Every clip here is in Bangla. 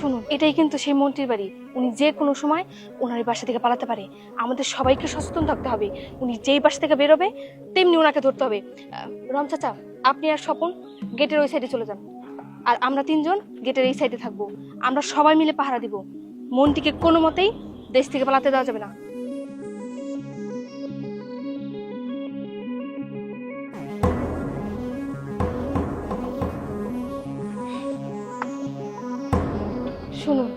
শুনুন, এটাই কিন্তু সেই মন্ত্রীর বাড়ি। উনি যে কোনো সময় ওনার বাসা থেকে পালাতে পারে। আমাদের সবাইকে সচেতন থাকতে হবে। উনি যেই বাসা থেকে বেরোবে তেমনি ওনাকে ধরতে হবে। রম চাচা, আপনি আর স্বপন গেটের ওই সাইডে চলে যান, আর আমরা তিনজন গেটের এই সাইডে থাকবো। আমরা সবাই মিলে পাহারা দিব। মন্ত্রীকে কোনো মতেই দেশ থেকে পালাতে দেওয়া যাবে না। শুনুন,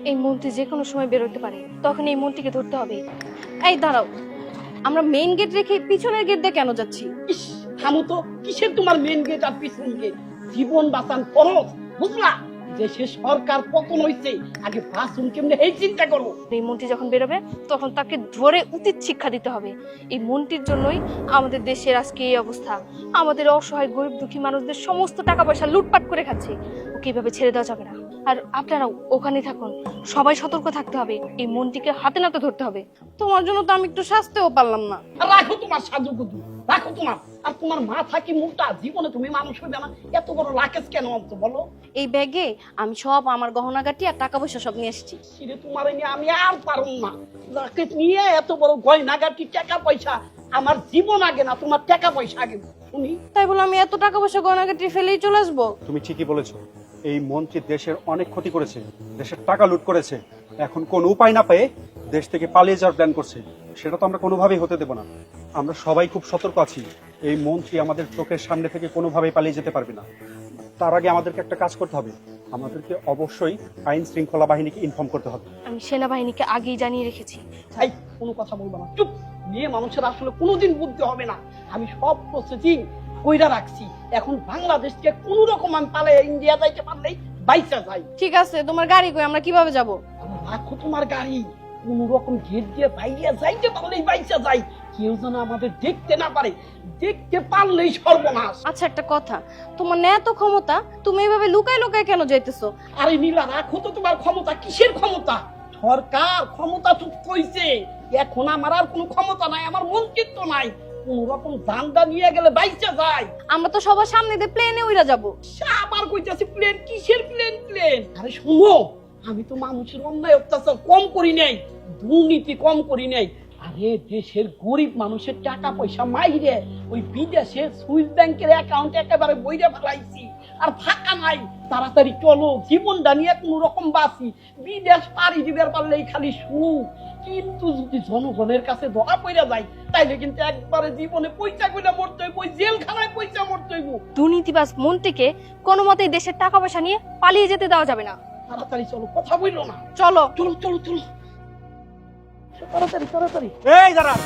এই মন্ত্রী যে কোনো সময় বেরোতে পারে, তখন এই মন্ত্রীকে ধরতে হবে। এই দাঁড়াও, আমরা মেইন গেট রেখে পিছনের গেট দিয়ে কেন যাচ্ছি? ইস, থামো তো। কিসের তোমার মেন গেট আর পিছন গেট? জীবন বাঁচান খরচ, বুঝলা? দেশে সরকার পতন হইছে, আগে বাঁচুন কেমনে এই চিন্তা করো। এই মন্ত্রী যখন বেরোবে তখন তাকে ধরে উচিত শিক্ষা দিতে হবে। এই মন্ত্রীর জন্যই আমাদের দেশের আজকে এই অবস্থা। আমাদের অসহায় গরিব দুঃখী মানুষদের সমস্ত টাকা পয়সা লুটপাট করে খাচ্ছে। ওকে এইভাবে ছেড়ে দেওয়া যাবে না। আর আপনারাও ওখানে থাকুন, সবাই সতর্ক থাকতে হবে। এই মন্ত্রীকে হাতে নাতে ধরতে হবে। তোমার জন্য তো আমি একটু শাস্তেও পারলাম না। আর রাখো তোমার সাজুগুজু, রাখো তোমার। আর তোমার মাথা কি মোটা? জীবনে তুমি মানুষ হইবে না? এত বড় লাকেজ কেন আনছো বলো? এই ব্যাগে আমি সব আমার গহনাগাটি আর টাকা পয়সা সব নিয়ে এসেছি। সিরে তোমার নিয়ে আমি আর পারুম না। লাকেজ নিয়ে এত বড় গয়নাগাটি, টাকা পয়সা, আমার জীবন আগে না তোমার টাকা পয়সা আগে? শুনি তাই বলে আমি এত টাকা পয়সা গহনাগাটি ফেলেই চলে আসবো? তুমি ঠিকই বলেছো। এই মন্ত্রী দেশের অনেক ক্ষতি করেছে, দেশের টাকা লুট করেছে। এখন কোন উপায় না পেয়ে দেশ থেকে পালিয়ে যাওয়ার প্ল্যান করছে। সেটা তো আমরা কোনোভাবেই হতে দেব না। আমরা সবাই খুব সতর্ক আছি। এই মন্ত্রী আমাদের চোখের সামনে থেকে কোনোভাবেই পালিয়ে যেতে পারবে না। তার আগে আমাদেরকে একটা কাজ করতে হবে। আমাদেরকে অবশ্যই আইন শৃঙ্খলা বাহিনীকে ইনফর্ম করতে হবে। আমি সেনাবাহিনীকে আগেই জানিয়ে রেখেছি। এই কোনো কথা বলবো না, চুপ। মেয়ে মানুষের আসলে কোনোদিন বুঝতে হবে না। আমি সব প্রসেসিং কইরা রাখছি। এখন বাংলাদেশকে কোন রকম আমি পালে ইন্ডিয়া যাইতে পারলেই বাইচা যাই। ঠিক আছে, তোমার গাড়ি কই? আমরা কিভাবে যাব? আমার রাখো তোমার গাড়ি। কোন রকম গেট দিয়ে বাইরে যাইতে পারলেই বাইচা যাই। কেউ যেন আমাদের দেখতে না পারে। দেখতে পারলেই সর্বনাশ। আচ্ছা একটা কথা, তোমার না এত ক্ষমতা, তুমি এইভাবে লুকায় লুকায় কেন যাইতেছো? আরে নীলা, রাখো তো তোমার ক্ষমতা। কিসের ক্ষমতা? সরকার ক্ষমতা চুপ কইছে। এখন আমার আর কোনো ক্ষমতা নাই, আমার মন্ত্রিত্ব নাই। কোন রকম জানদা নিয়ে গেলে বাইচা যায়। আমরা তো সবার সামনে দিয়ে প্লেনে উড়া যাব। আবার কইতাছি প্লেন? কিসের প্লেন? প্লেন? আরে শুনো, আমি তো মানুষের অন্যায় অত্যাচার কম করি নাই, দুর্নীতি কম করি নাই। আরে দেশের গরিব মানুষের টাকা পয়সা মাইরে ওই বিদেশে সুইস ব্যাংকের অ্যাকাউন্টে একেবারে বইরা ফেলাইছি। আর ফাঁকা নাই। তাড়াতাড়ি চলো, জীবনটা নিয়ে কোন রকম বাঁচি। বিদেশ পাড়ি দিবার পারলেই খালি সুখ। কিন্তু যদি জনগণের কাছে ধরা পড়া যায়, তাইলে কিন্তু একবারে জীবনে পয়সা কইলা মরতে হইব, জেলখানায় পয়সা মরতে হইব। দুর্নীতিবাজ মন্ত্রীকে কোনো মতেই দেশের টাকা পয়সা নিয়ে পালিয়ে যেতে দেওয়া যাবে না। তাড়াতাড়ি চলো, কথা বললো না। চলো চলো চলো চলো, তাড়াতাড়ি তাড়াতাড়ি। এই দাঁড়ান!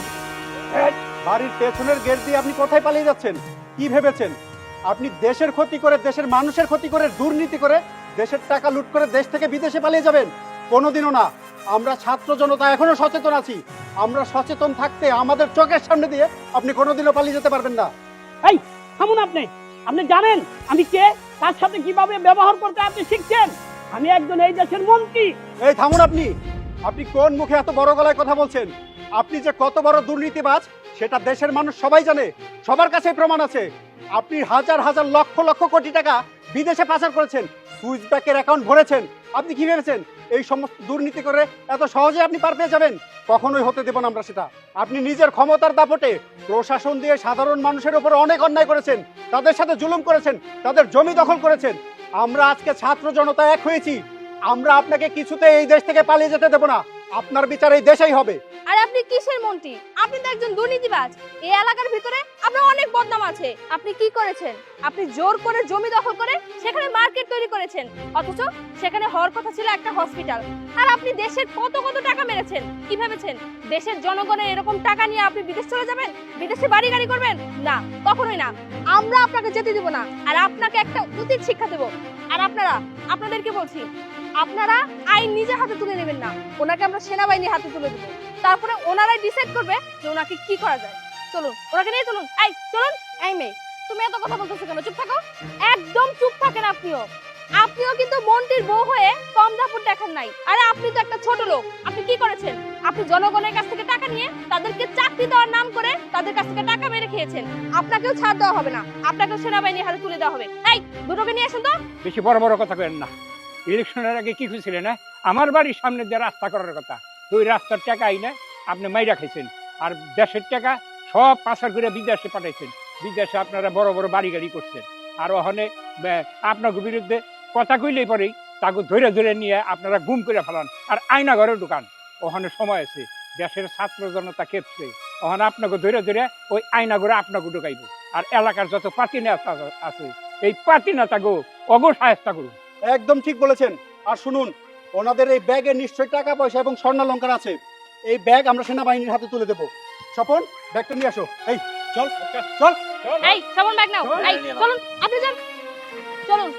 বাড়ির পেছনের গেট দিয়ে আপনি কোথায় পালিয়ে যাচ্ছেন? কি ভেবেছেন আপনি দেশের ক্ষতি করে, দেশের মানুষের ক্ষতি করে, দুর্নীতি করে, দেশের টাকা লুট করে দেশ থেকে বিদেশে পালিয়ে যাবেন? কোনোদিনও না। আমরা ছাত্র জনতা এখনো সচেতন আছি। আমরা সচেতন থাকতে আমাদের চোখের সামনে দিয়ে আপনি কোনোদিনও পালিয়ে যেতে পারবেন না। এই থামুন আপনি। আপনি জানেন আমি কে, তার সাথে কিভাবে ব্যবহার করতে আপনি শিখছেন? আমি একজন এই দেশের মন্ত্রী। এই থামুন আপনি! আপনি কোন মুখে এত বড় গলায় কথা বলছেন? আপনি যে কত বড় দুর্নীতিবাজ সেটা দেশের মানুষ সবাই জানে, সবার কাছে প্রমাণ আছে। আপনি হাজার হাজার লক্ষ লক্ষ কোটি টাকা বিদেশে পাচার করেছেন, সুইস ব্যাংকের অ্যাকাউন্ট ভরেছেন। আপনি কি ভেবেছেন এই সমস্ত দুর্নীতি করে এত সহজে আপনি পার পেয়ে যাবেন? কখনোই হতে দেব না আমরা সেটা। আপনি নিজের ক্ষমতার দাপটে প্রশাসন দিয়ে সাধারণ মানুষের উপর অনেক অন্যায় করেছেন, তাদের সাথে জুলুম করেছেন, তাদের জমি দখল করেছেন। আমরা আজকে ছাত্র জনতা এক হয়েছি। আমরা আপনাকে কিছুতে এই দেশ থেকে পালিয়ে যেতে দেব না। আপনার বিচার এই দেশেই হবে। আর আপনি কিসের মন্ত্রী? আপনি তো একজন দুর্নীতিবাজ। এই এলাকার ভিতরে আপনার অনেক বদনাম আছে। আপনি কি করেছেন? আপনি জোর করে জমি দখল করে সেখানে মার্কেট তৈরি করেছেন, অথচ সেখানে হওয়ার কথা ছিল একটা হসপিটাল। আর আপনি দেশের কত কত টাকা মেরেছেন। কি ভেবেছেন দেশের জনগণের এরকম টাকা নিয়ে আপনি বিদেশ চলে যাবেন, বিদেশে বাড়ি গাড়ি করবেন? না, কখনোই না। আমরা আপনাকে যেতে দিব না, আর আপনাকে একটা উচিত শিক্ষা দেব। আর আপনাদেরকে বলছি, আপনারা আইন নিজের হাতে তুলে নেবেন না। ওনাকে আমরা সেনাবাহিনীর হাতে তুলে দেবো। তারপরে ওনারাই ডিসাইড করবে যে ওনাকে কি করা যায়। চলুন, ওনাকে নিয়ে চলুন। এই চলুন। এই মেয়ে, তুমি এত কথা বলতেছো কেন? চুপ থাকো। একদম চুপ থাকেন আপনিও। আপনিও কিন্তু মন্ত্রীর বউ হয়ে কম দাপট দেখান নাই। আরে আপনি তো একটা ছোট লোক। আপনি কি করেছেন? আপনি জনগণের কাছ থেকে টাকা নিয়ে তাদেরকে চাকরি দেওয়ার নাম করে তাদের কাছ থেকে টাকা মেরে খেয়েছেন। আপনাকেও ছাড় দেওয়া হবে না, আপনাকেও সেনাবাহিনীর হাতে তুলে দেওয়া হবে। এই দুটোকে নিয়ে আসুন তো। বেশি বড় বড় কথা কেন না। ইলেকশনের আগে কি খুঁজছিলেন না আমার বাড়ির সামনে যে রাস্তা করার কথা তো ওই রাস্তার টাকা আইনে আপনি মাইরা খাইছেন আর দেশের টাকা সব পাচার করে বিদেশে পাঠাইছেন বিদেশে আপনারা বড় বড় বাড়ি গাড়ি করছেন আর ওখানে আপনার বিরুদ্ধে কথা কইলেই পরেই তাকে ধরে ধরে নিয়ে আপনারা গুম করে ফেলান আর আয়না ঘরে ঢুকান ওখানে সময় আছে দেশের ছাত্র জনতা খেপছে ওখানে আপনাকে ধরে ধরে ওই আয়না ঘরে আপনাকে ঢুকাইব আর এলাকার যত পাতি নেতা আছে এই পাতি নেতাকে অগসায়স্তা করুন। একদম ঠিক বলেছেন। আর শুনুন, ওনাদের এই ব্যাগে নিশ্চয়ই টাকা পয়সা এবং স্বর্ণালঙ্কার আছে। এই ব্যাগ আমরা সেনাবাহিনীর হাতে তুলে দেবো। স্বপন, ব্যাগটা নিয়ে আসো। এই চল চল। এই সামন ব্যাগ নাও। এই চলুন, আপনি যান, চলুন।